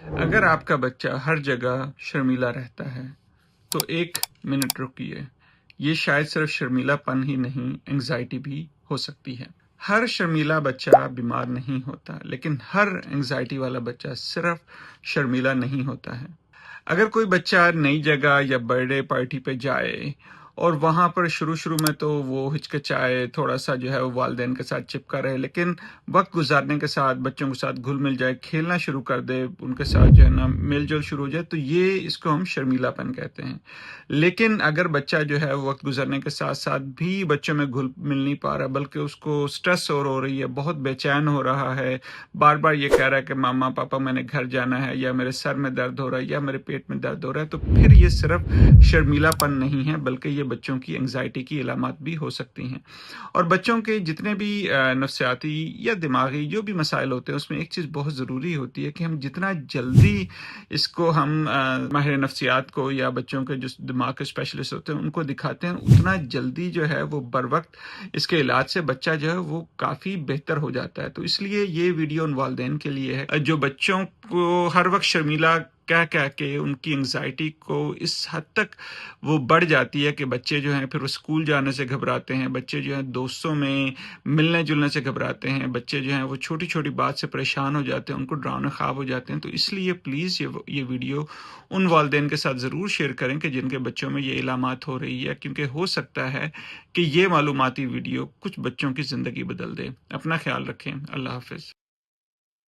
اگر آپ کا بچہ ہر جگہ شرمیلا رہتا ہے تو 1 منٹ رکیے. یہ شاید صرف شرمیلا پن ہی نہیں، انگزائٹی بھی ہو سکتی ہے. ہر شرمیلا بچہ بیمار نہیں ہوتا، لیکن ہر انگزائٹی والا بچہ صرف شرمیلا نہیں ہوتا ہے. اگر کوئی بچہ نئی جگہ یا برتھ ڈے پارٹی پہ جائے اور وہاں پر شروع میں تو وہ ہچکچائے، تھوڑا سا جو ہے وہ والدین کے ساتھ چپکا رہے، لیکن وقت گزارنے کے ساتھ بچوں کے ساتھ گھل مل جائے، کھیلنا شروع کر دے، ان کے ساتھ جو ہے نا میل جول شروع ہو جائے، تو یہ اس کو ہم شرمیلا پن کہتے ہیں. لیکن اگر بچہ جو ہے وقت گزرنے کے ساتھ ساتھ بھی بچوں میں گھل مل نہیں پا رہا، بلکہ اس کو سٹریس ہو رہی ہے، بہت بے چین ہو رہا ہے، بار بار یہ کہہ رہا ہے کہ ماما پاپا میں نے گھر جانا ہے، یا میرے سر میں درد ہو رہا ہے، یا میرے پیٹ میں درد ہو رہا ہے، تو پھر یہ صرف شرمیلا پن نہیں ہے، بلکہ یہ بچوں کی انگزائٹی کی علامات بھی ہو سکتی ہیں. اور بچوں کے جتنے بھی نفسیاتی یا دماغی جو بھی مسائل ہوتے ہیں، اس میں ایک چیز بہت ضروری ہوتی ہے کہ ہم جتنا جلدی اس کو ہم ماہر نفسیات کو یا بچوں کے جو دماغ کے اسپیشلسٹ ہوتے ہیں ان کو دکھاتے ہیں، اتنا جلدی جو ہے وہ بر وقت اس کے علاج سے بچہ جو ہے وہ کافی بہتر ہو جاتا ہے. تو اس لیے یہ ویڈیو ان والدین کے لیے ہے جو بچوں کو ہر وقت شرمیلا کہہ کے ان کی انگزائٹی کو اس حد تک وہ بڑھ جاتی ہے کہ بچے جو ہیں پھر وہ اسکول جانے سے گھبراتے ہیں، بچے جو ہیں دوستوں میں ملنے جلنے سے گھبراتے ہیں، بچے جو ہیں وہ چھوٹی چھوٹی بات سے پریشان ہو جاتے ہیں، ان کو ڈراؤنے خواب ہو جاتے ہیں. تو اس لیے پلیز یہ ویڈیو ان والدین کے ساتھ ضرور شیئر کریں کہ جن کے بچوں میں یہ علامات ہو رہی ہے، کیونکہ ہو سکتا ہے کہ یہ معلوماتی ویڈیو کچھ بچوں کی زندگی بدل دے. اپنا خیال رکھیں. اللہ حافظ.